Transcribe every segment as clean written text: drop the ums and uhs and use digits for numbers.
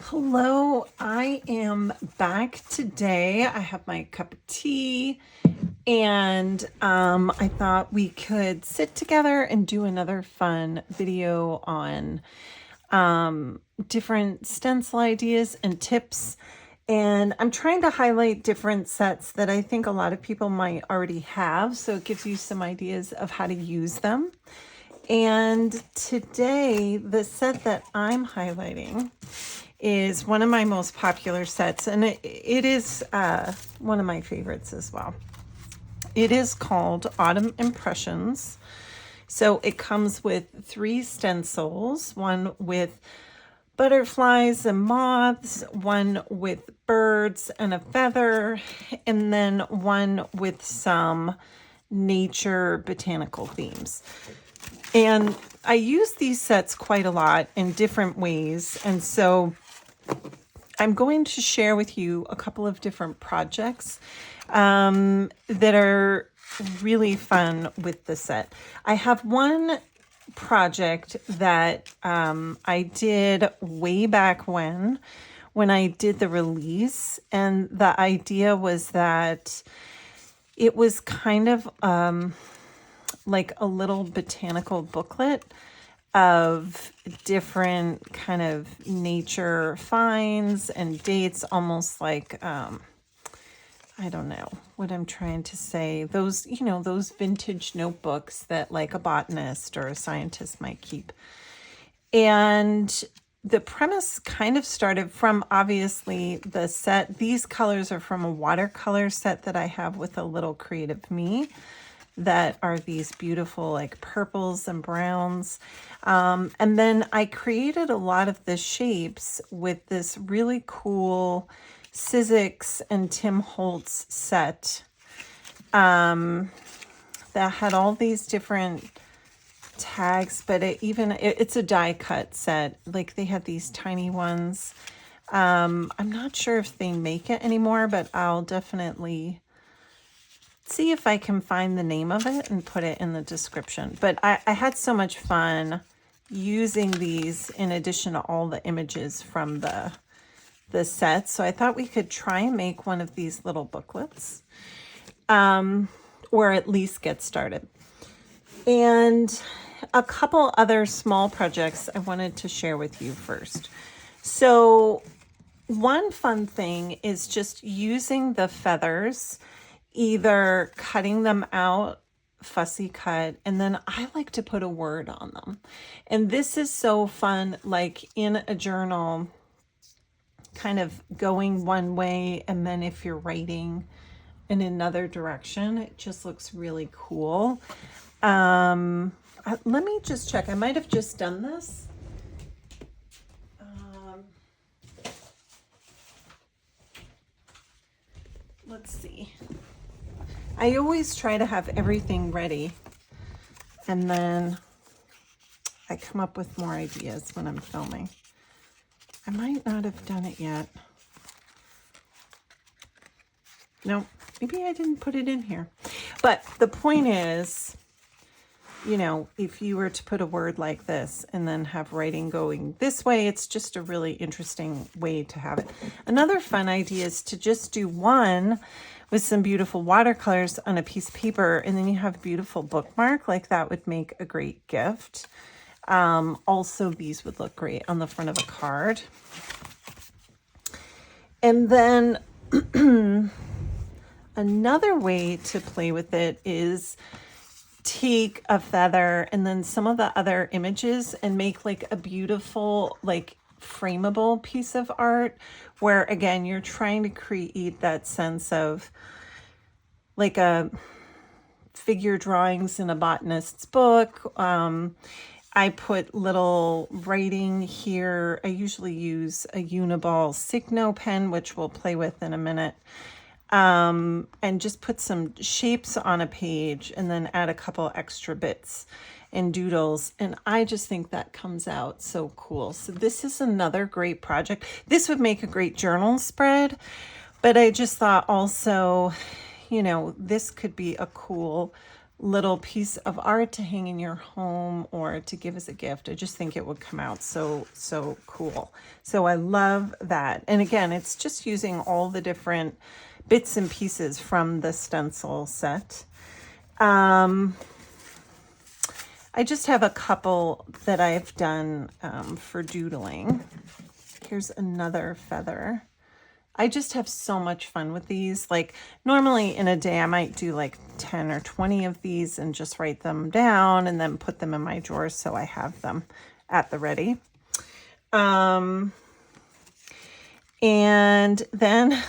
Hello, I am back today. I have my cup of tea and I thought we could sit together and do another fun video on different stencil ideas and tips. And I'm trying to highlight different sets that I think a lot of people might already have, so it gives you some ideas of how to use them. And today, the set that I'm highlighting is one of my most popular sets, and it is one of my favorites as well. It is called Autumn Impressions. So it comes with 3 stencils, one with butterflies and moths, one with birds and a feather, and then one with some nature botanical themes. And I use these sets quite a lot in different ways, and so I'm going to share with you a couple of different projects that are really fun with the set. I have one project that I did way back when I did the release, and the idea was that it was kind of like a little botanical booklet of different kind of nature finds and dates, almost like I don't know what I'm trying to say. Those, those vintage notebooks that like a botanist or a scientist might keep. And the premise kind of started from, obviously, the set. These colors are from a watercolor set that I have with a little creative me, that are these beautiful like purples and browns. And then I created a lot of the shapes with this really cool Sizzix and Tim Holtz set that had all these different tags, but it's a die cut set. Like, they had these tiny ones. I'm not sure if they make it anymore, but I'll definitely see if I can find the name of it and put it in the description. But I had so much fun using these in addition to all the images from the set. So I thought we could try and make one of these little booklets, or at least get started. And a couple other small projects I wanted to share with you first. So one fun thing is just using the feathers, either cutting them out, fussy cut, and then I like to put a word on them. And this is so fun, like in a journal, kind of going one way, and then if you're writing in another direction, it just looks really cool. Let me just check. I might have just done this. Let's see. I always try to have everything ready, and then I come up with more ideas when I'm filming. I might not have done it yet. No, maybe I didn't put it in here. But the point is, if you were to put a word like this and then have writing going this way, it's just a really interesting way to have it. Another fun idea is to just do one with some beautiful watercolors on a piece of paper, and then you have a beautiful bookmark. Like, that would make a great gift. Also, these would look great on the front of a card. And then another way to play with it is take a feather and then some of the other images and make like a beautiful, like, frameable piece of art, where again you're trying to create that sense of like a figure drawings in a botanist's book. I put little writing here. I usually use a Uniball Signo pen, which we'll play with in a minute, and just put some shapes on a page and then add a couple extra bits and doodles, and I just think that comes out so cool. So this is another great project. This would make a great journal spread, but I just thought also, this could be a cool little piece of art to hang in your home or to give as a gift. I just think it would come out so cool. So I love that. And again, it's just using all the different bits and pieces from the stencil set. I just have a couple that I've done for doodling. Here's another feather. I just have so much fun with these. Like normally in a day, I might do like 10 or 20 of these and just write them down and then put them in my drawers so I have them at the ready. And then,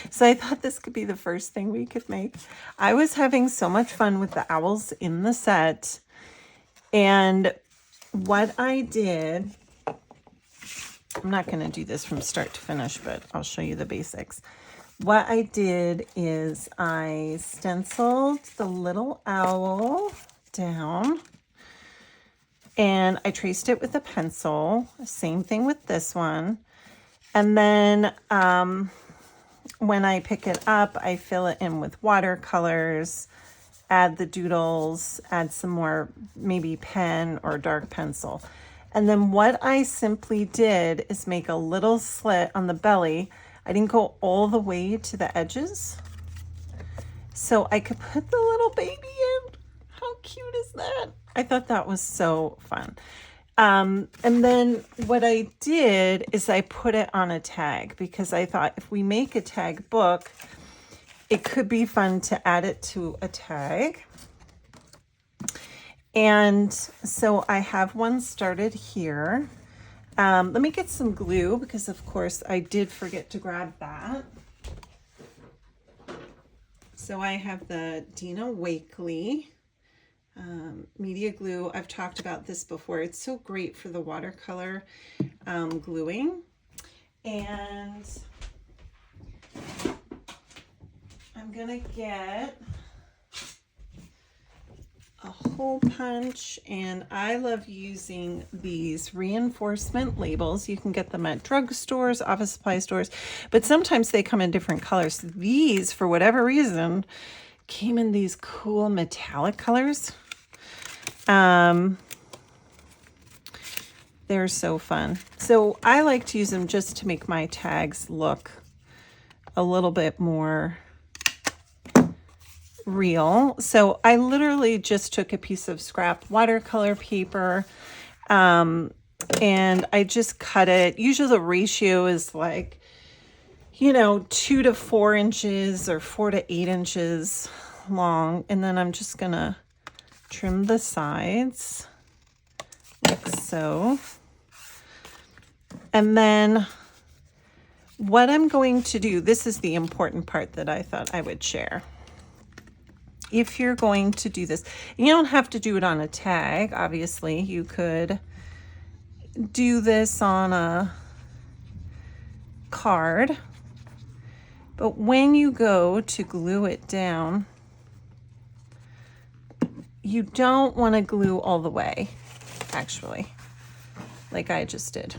so I thought this could be the first thing we could make. I was having so much fun with the owls in the set. And what I did, I'm not going to do this from start to finish, but I'll show you the basics. What I did is I stenciled the little owl down and I traced it with a pencil. Same thing with this one. And then when I pick it up, I fill it in with watercolors, add the doodles, add some more maybe pen or dark pencil. And then what I simply did is make a little slit on the belly. I didn't go all the way to the edges, so I could put the little baby in. How cute is that? I thought that was so fun. And then what I did is I put it on a tag because I thought if we make a tag book, it could be fun to add it to a tag. And so I have one started here. Let me get some glue because of course I did forget to grab that. So I have the Dina Wakley media glue. I've talked about this before. It's so great for the watercolor gluing. And I'm gonna get a hole punch, and I love using these reinforcement labels. You can get them at drugstores, office supply stores, but sometimes they come in different colors. These, for whatever reason, came in these cool metallic colors. They're so fun. So I like to use them just to make my tags look a little bit more real. So I literally just took a piece of scrap watercolor paper and I just cut it. Usually the ratio is like, 2 to 4 inches or 4 to 8 inches long. And then I'm just gonna trim the sides like so. And then what I'm going to do, this is the important part that I thought I would share. If you're going to do this, you don't have to do it on a tag. Obviously, you could do this on a card. But when you go to glue it down, you don't want to glue all the way, actually, like I just did.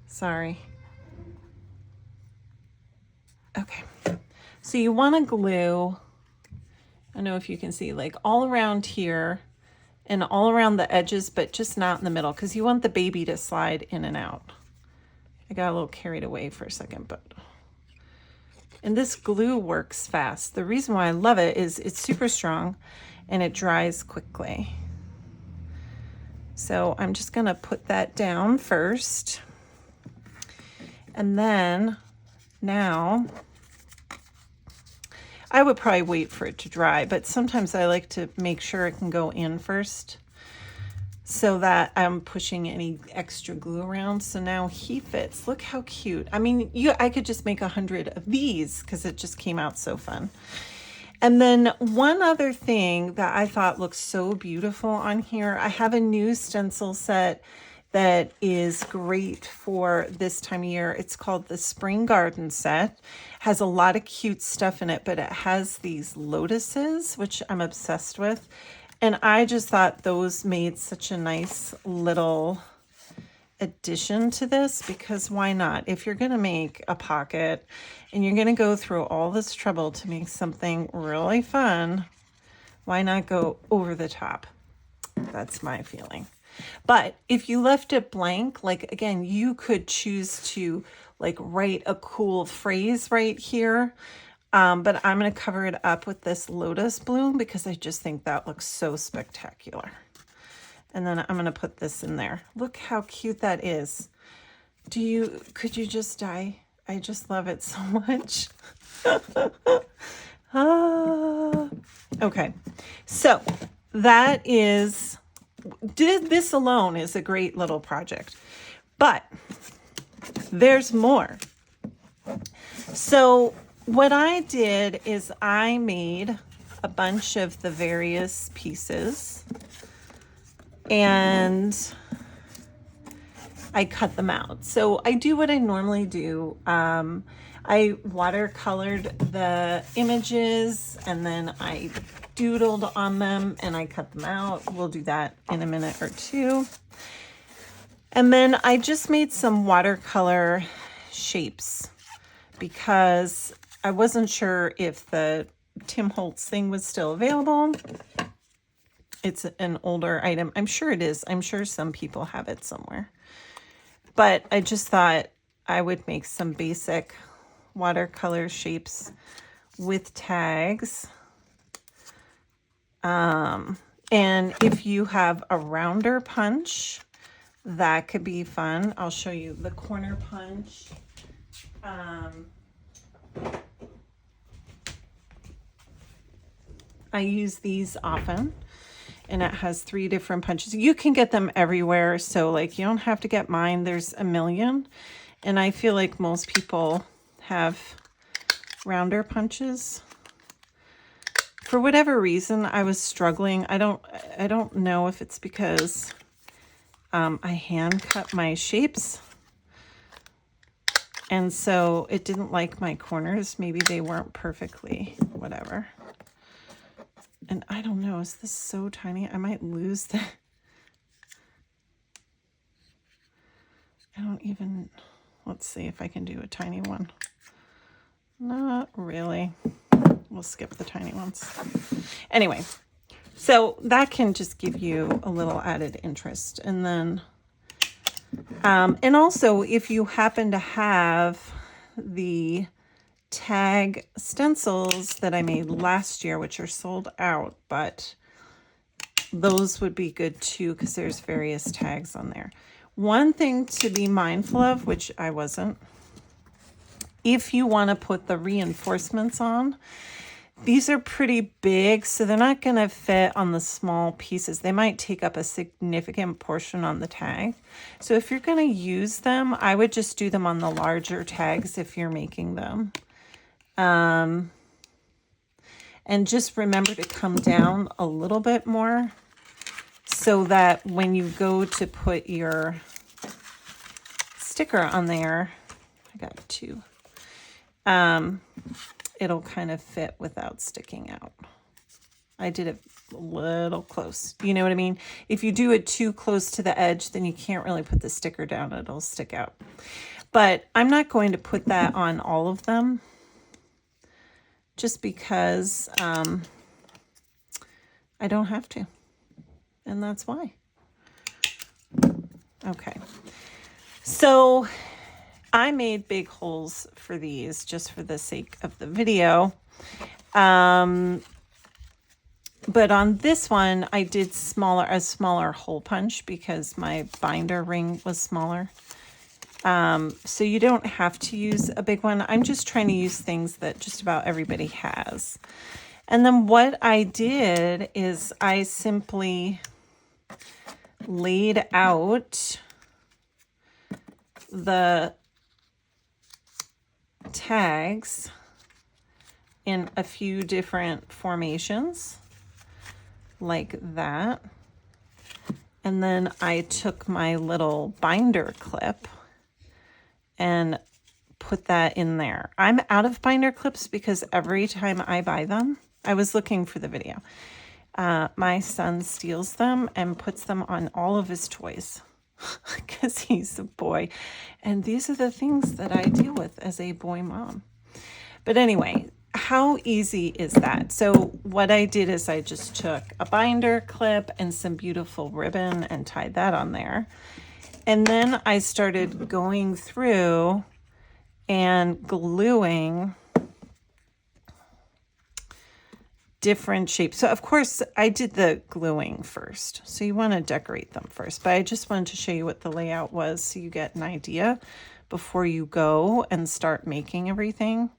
Sorry. Okay, so you want to glue, I don't know if you can see, like all around here and all around the edges, but just not in the middle because you want the baby to slide in and out. I got a little carried away for a second, and this glue works fast. The reason why I love it is it's super strong and it dries quickly. So I'm just gonna put that down first. And then now, I would probably wait for it to dry, but sometimes I like to make sure it can go in first so that I'm pushing any extra glue around. So now he fits. Look how cute. I mean, I could just make 100 of these because it just came out so fun. And then one other thing that I thought looked so beautiful on here, I have a new stencil set that is great for this time of year. It's called the Spring Garden Set. Has a lot of cute stuff in it, but it has these lotuses, which I'm obsessed with. And I just thought those made such a nice little addition to this, because why not? If you're going to make a pocket and you're going to go through all this trouble to make something really fun, why not go over the top? That's my feeling. But if you left it blank, like again, you could choose to like write a cool phrase right here. But I'm going to cover it up with this lotus bloom because I just think that looks so spectacular. And then I'm going to put this in there. Look how cute that is. Could you just die? I just love it so much. Okay. So this alone is a great little project, but there's more. So what I did is I made a bunch of the various pieces and I cut them out. So I do what I normally do. I watercolored the images and then I doodled on them and I cut them out. We'll do that in a minute or two. And then I just made some watercolor shapes because I wasn't sure if the Tim Holtz thing was still available. It's an older item. I'm sure it is. I'm sure some people have it somewhere. But I just thought I would make some basic watercolor shapes with tags. And if you have a rounder punch, that could be fun. I'll show you the corner punch. I use these often. And it has 3 different punches. You can get them everywhere. So like you don't have to get mine. There's a million. And I feel like most people have rounder punches. For whatever reason, I was struggling. I don't know if it's because I hand cut my shapes. And so it didn't like my corners. Maybe they weren't perfectly whatever. And I don't know, is this so tiny? I might lose the... I don't even... Let's see if I can do a tiny one. Not really. We'll skip the tiny ones. Anyway, so that can just give you a little added interest. And then... and also, if you happen to have the tag stencils that I made last year, which are sold out, but those would be good too because there's various tags on there. One thing to be mindful of, which I wasn't, if you want to put the reinforcements on, these are pretty big, so they're not going to fit on the small pieces. They might take up a significant portion on the tag. So if you're going to use them, I would just do them on the larger tags if you're making them. And just remember to come down a little bit more so that when you go to put your sticker on there, I got 2, it'll kind of fit without sticking out. I did it a little close. You know what I mean? If you do it too close to the edge, then you can't really put the sticker down. It'll stick out. But I'm not going to put that on all of them, just because I don't have to, and that's why. Okay, so I made big holes for these just for the sake of the video, but on this one I did a smaller hole punch because my binder ring was smaller. So you don't have to use a big one. I'm just trying to use things that just about everybody has. And then what I did is I simply laid out the tags in a few different formations like that. And then I took my little binder clip and put that in there. I'm out of binder clips because every time I buy them, I was looking for the video. My son steals them and puts them on all of his toys. because he's a boy. And these are the things that I deal with as a boy mom. But anyway, how easy is that? So what I did is I just took a binder clip and some beautiful ribbon and tied that on there. And then I started going through and gluing different shapes. So of course I did the gluing first. So you want to decorate them first, but I just wanted to show you what the layout was so you get an idea before you go and start making everything.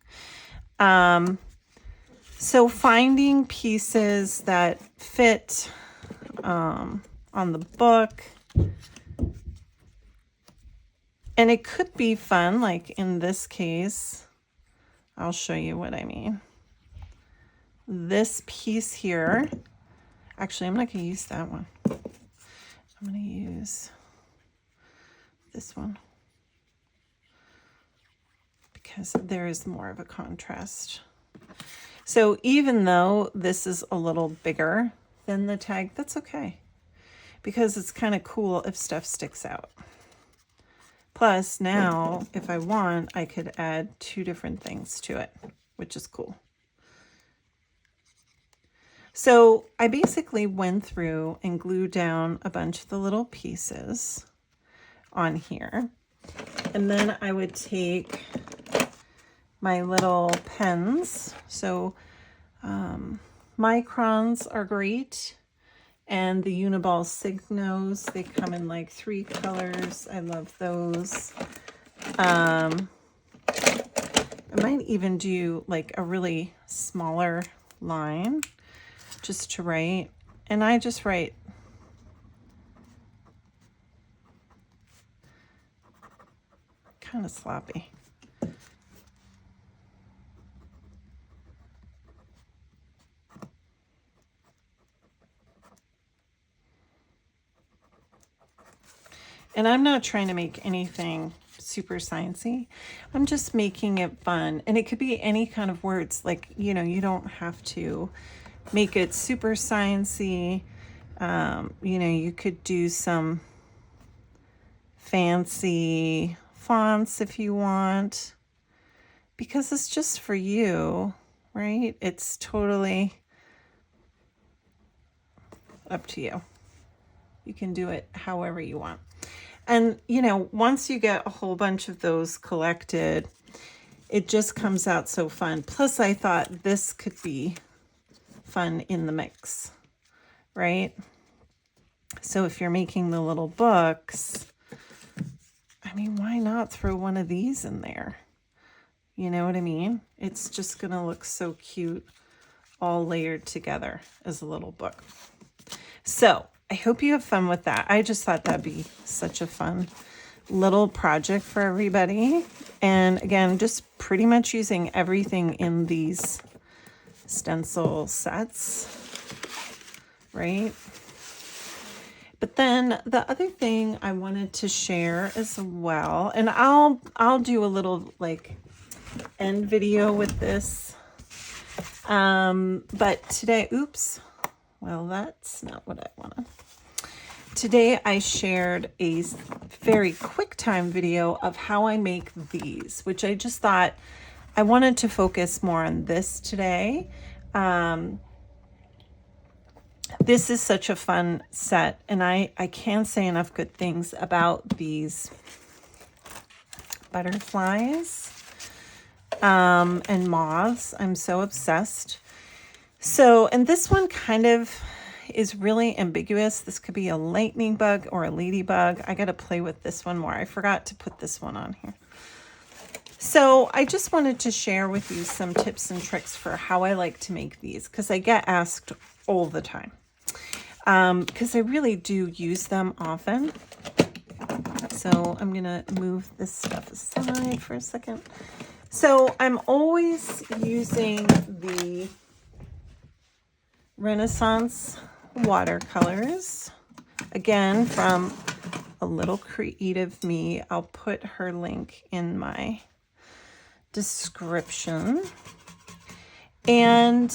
So finding pieces that fit on the book, and it could be fun, like in this case, I'll show you what I mean. This piece here, actually, I'm not going to use that one. I'm going to use this one because there is more of a contrast. So even though this is a little bigger than the tag, that's okay because it's kind of cool if stuff sticks out. Plus now, if I want, I could add 2 different things to it, which is cool. So I basically went through and glued down a bunch of the little pieces on here. And then I would take my little pens. So microns are great. And the Uniball Signos, they come in like 3 colors. I love those. I might even do like a really smaller line just to write. And I just write kind of sloppy. And I'm not trying to make anything super sciencey. I'm just making it fun. And it could be any kind of words. Like, you know, you don't have to make it super sciencey. You know, you could do some fancy fonts if you want, because it's just for you, right? It's totally up to you. You can do it however you want. And, you know, once you get a whole bunch of those collected, it just comes out so fun. Plus, I thought this could be fun in the mix, right? So if you're making the little books, I mean, why not throw one of these in there? You know what I mean? It's just going to look so cute, all layered together as a little book. So I hope you have fun with that. I just thought that'd be such a fun little project for everybody. And again, just pretty much using everything in these stencil sets, right? But then the other thing I wanted to share as well, and I'll do a little like end video with this. But today, oops, well, that's not what I wanted. Today I shared a very quick time video of how I make these, which I just thought I wanted to focus more on this today. This is such a fun set, and I can't say enough good things about these butterflies and moths. I'm so obsessed. So, and this one kind of is really ambiguous. This could be a lightning bug or a ladybug. I got to play with this one more. I forgot to put this one on here. So I just wanted to share with you some tips and tricks for how I like to make these, because I get asked all the time. Because I really do use them often. So I'm going to move this stuff aside for a second. So I'm always using the Renaissance watercolors. Again, from A Little Creative Me. I'll put her link in my description. And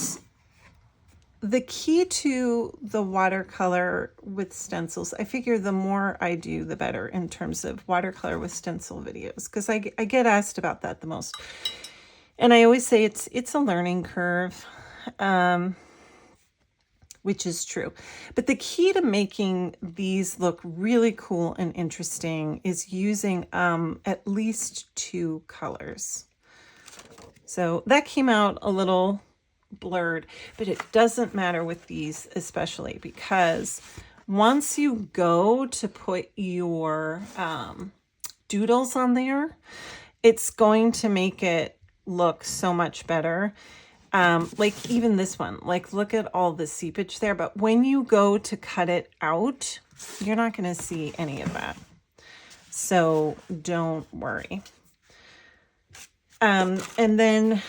the key to the watercolor with stencils, I figure the more I do, the better in terms of watercolor with stencil videos, because I get asked about that the most. And I always say it's a learning curve, which is true. But the key to making these look really cool and interesting is using at least 2 colors. So that came out a little blurred, but it doesn't matter with these especially, because once you go to put your doodles on there, it's going to make it look so much better. Like even this one, like look at all the seepage there, but when you go to cut it out, you're not going to see any of that. So don't worry. And then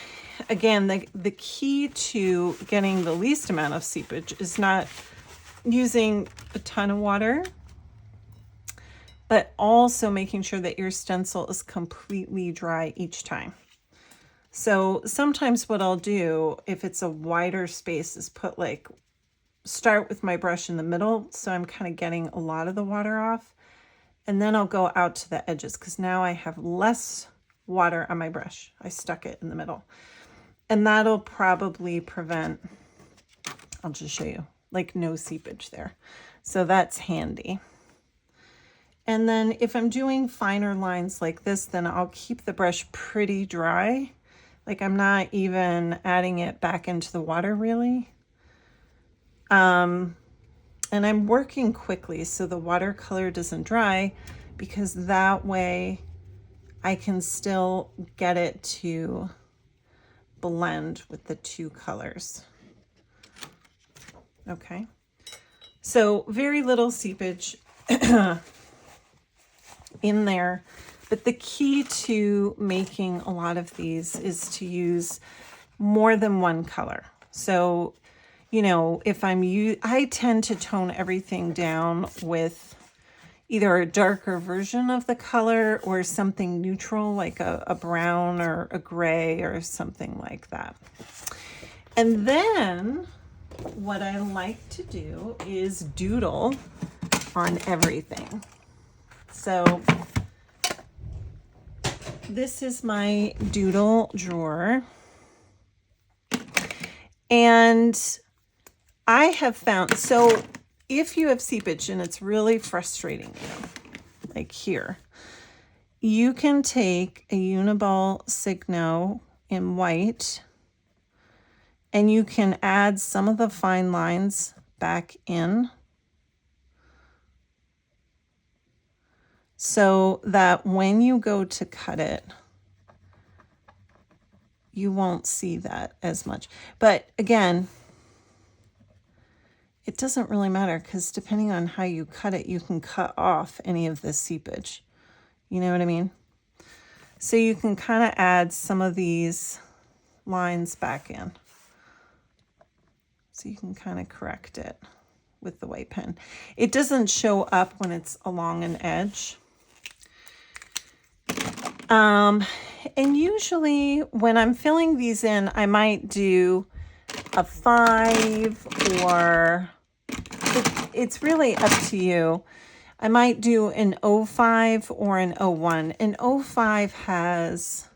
again, the key to getting the least amount of seepage is not using a ton of water, but also making sure that your stencil is completely dry each time. So sometimes what I'll do, if it's a wider space, is start with my brush in the middle, so I'm kind of getting a lot of the water off, and then I'll go out to the edges, because now I have less water on my brush. I stuck it in the middle. And that'll probably prevent, I'll just show you, like no seepage there. So that's handy. And then if I'm doing finer lines like this, then I'll keep the brush pretty dry. Like I'm not even adding it back into the water really. And I'm working quickly so the watercolor doesn't dry, because that way I can still get it to blend with the 2 colors. Okay, so very little seepage in there, but the key to making a lot of these is to use more than 1 color. So, you know, if I tend to tone everything down with either a darker version of the color or something neutral, like a brown or a gray or something like that. And then what I like to do is doodle on everything. So this is my doodle drawer. And I have found, so if you have seepage and it's really frustrating you, like here, you can take a Uniball Signo in white and you can add some of the fine lines back in so that when you go to cut it, you won't see that as much. But again, it doesn't really matter, because depending on how you cut it, you can cut off any of the seepage. You know what I mean? So you can kind of add some of these lines back in. So you can kind of correct it with the white pen. It doesn't show up when it's along an edge. And usually when I'm filling these in, I might do a 5 or it's really up to you. I might do an 05 or an 01. An 05 has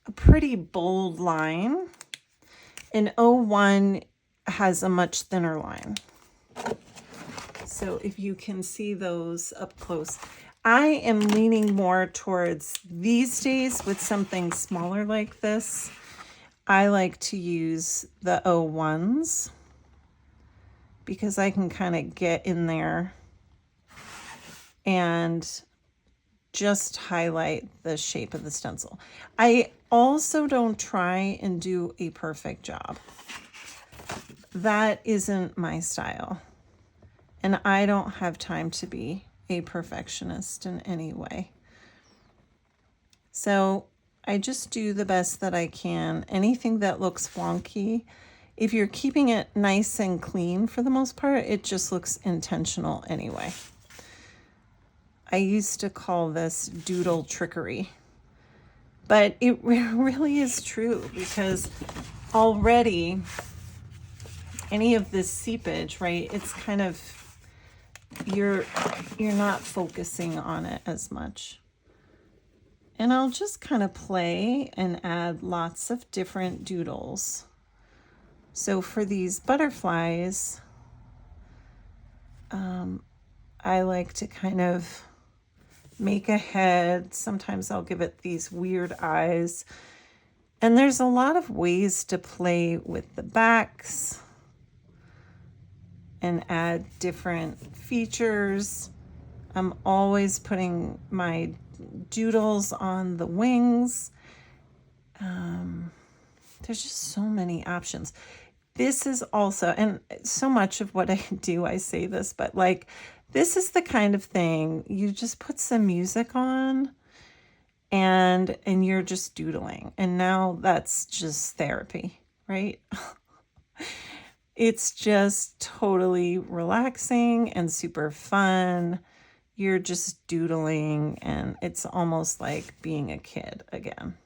a pretty bold line. An 01 has a much thinner line. So if you can see those up close. I am leaning more towards these days with something smaller like this. I like to use the 01s because I can kind of get in there and just highlight the shape of the stencil. I also don't try and do a perfect job. That isn't my style. And I don't have time to be a perfectionist in any way. So I just do the best that I can. Anything that looks wonky, if you're keeping it nice and clean for the most part, it just looks intentional anyway. I used to call this doodle trickery, but it really is true, because already any of this seepage, right, it's kind of, you're not focusing on it as much. And I'll just kind of play and add lots of different doodles. So for these butterflies, I like to kind of make a head. Sometimes I'll give it these weird eyes. And there's a lot of ways to play with the backs and add different features. I'm always putting my doodles on the wings. There's just so many options. This is also, and so much of what I do, I say this, but like, this is the kind of thing you just put some music on and you're just doodling. And now that's just therapy, right? It's just totally relaxing and super fun. You're just doodling and it's almost like being a kid again.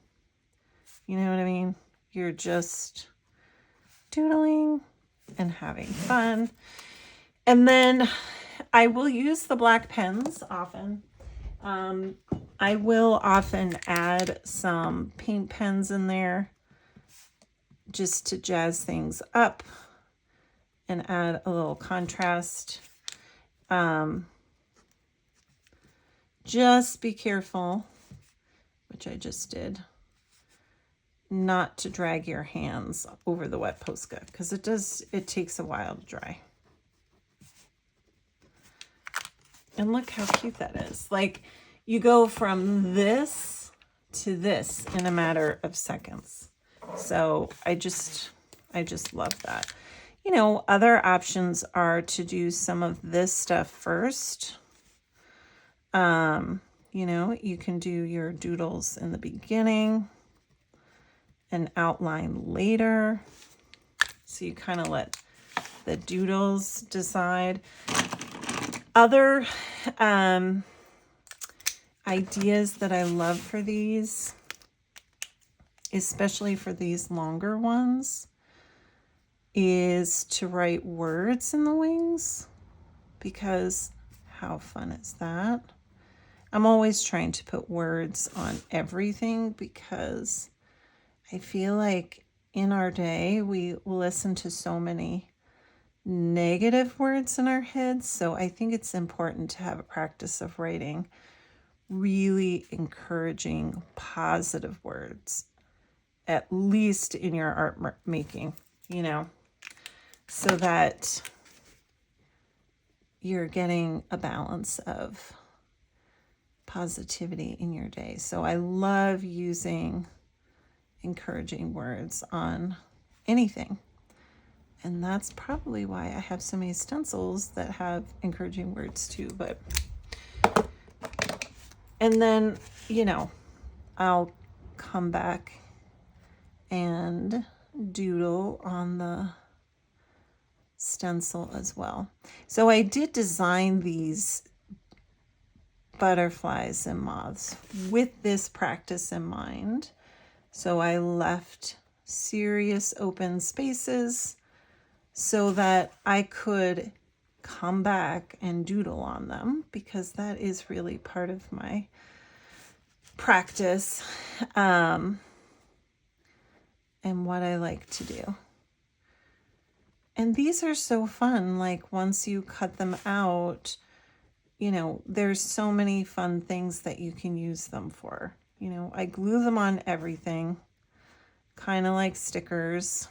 You know what I mean? You're just doodling and having fun. And then I will use the black pens often. I will often add some paint pens in there just to jazz things up and add a little contrast. Just be careful, which I just did, not to drag your hands over the wet Posca because it takes a while to dry. And look how cute that is. Like, you go from this to this in a matter of seconds. So I just love that. You know, other options are to do some of this stuff first. You know, you can do your doodles in the beginning and outline later. So you kind of let the doodles decide. Other ideas that I love for these, especially for these longer ones, is to write words in the wings, because how fun is that? I'm always trying to put words on everything because I feel like in our day we listen to so many negative words in our heads. So I think it's important to have a practice of writing really encouraging, positive words, at least in your art making, you know, so that you're getting a balance of positivity in your day. So I love using encouraging words on anything. And that's probably why I have so many stencils that have encouraging words too. But, and then, you know, I'll come back and doodle on the stencil as well. So I did design these butterflies and moths with this practice in mind. So I left serious open spaces so that I could come back and doodle on them, because that is really part of my practice and what I like to do. And these are so fun. Like, once you cut them out, you know, there's so many fun things that you can use them for. You know, I glue them on everything, kind of like stickers.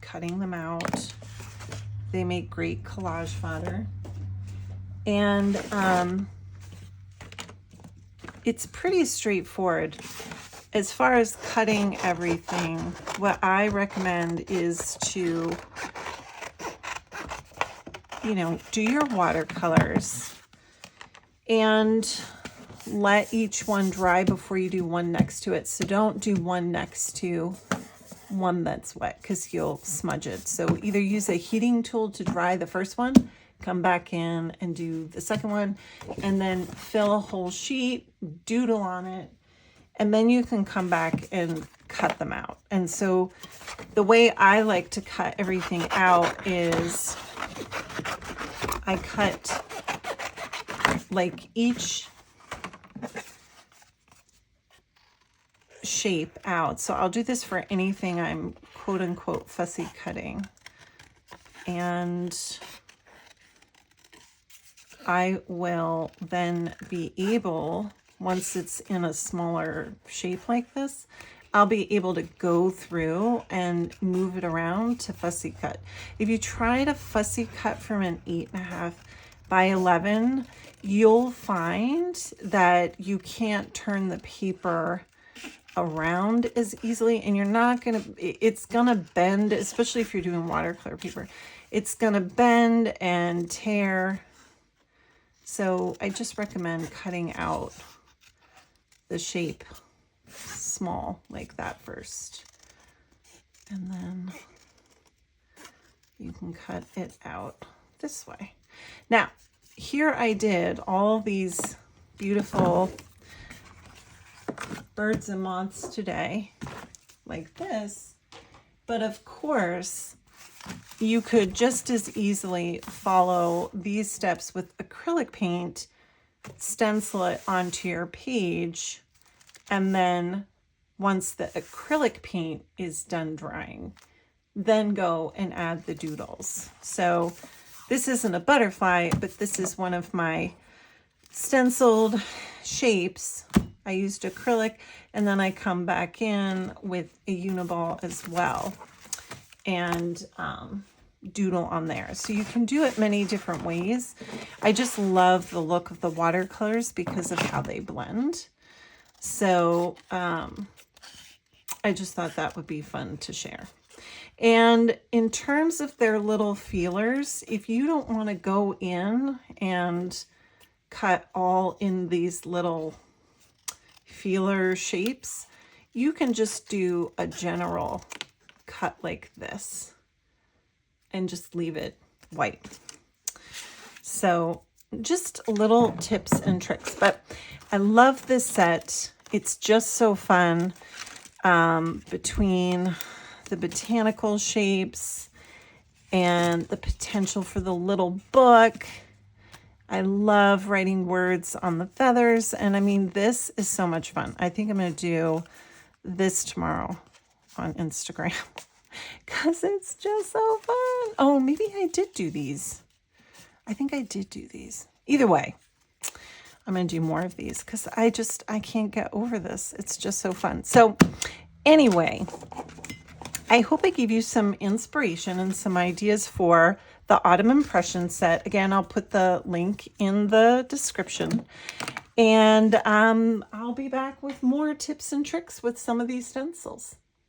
Cutting them out. They make great collage fodder. And it's pretty straightforward. As far as cutting everything, what I recommend is to, you know, do your watercolors and let each one dry before you do one next to it. So don't do one next to one that's wet, because you'll smudge it. So either use a heating tool to dry the first one, come back in and do the second one, and then fill a whole sheet, doodle on it, and then you can come back and cut them out. And so the way I like to cut everything out is I cut like each shape out. So I'll do this for anything I'm quote unquote fussy cutting. And I will then be able, once it's in a smaller shape like this, I'll be able to go through and move it around to fussy cut. If you try to fussy cut from an 8.5 by 11, you'll find that you can't turn the paper around as easily, and you're not gonna, it's gonna bend, especially if you're doing watercolor paper. It's gonna bend and tear. So I just recommend cutting out the shape small like that first, and then you can cut it out this way. Now here I did all these beautiful birds and moths today like this, but of course you could just as easily follow these steps with acrylic paint, stencil it onto your page, and then once the acrylic paint is done drying, then go and add the doodles. So this isn't a butterfly, but this is one of my stenciled shapes. I used acrylic, and then I come back in with a uniball as well and doodle on there. So you can do it many different ways. I just love the look of the watercolors because of how they blend. So I just thought that would be fun to share. And in terms of their little feelers, if you don't want to go in and cut all in these little feeler shapes, you can just do a general cut like this and just leave it white. So just little tips and tricks, but I love this set. It's just so fun, between the botanical shapes and the potential for the little book. I love writing words on the feathers, and I mean, this is so much fun. I think I'm going to do this tomorrow on Instagram because it's just so fun. Oh, maybe I did do these. I think I did do these. Either way, I'm going to do more of these because I can't get over this. It's just so fun. So anyway, I hope I gave you some inspiration and some ideas for the Autumn Impression set. Again, I'll put the link in the description. And I'll be back with more tips and tricks with some of these stencils.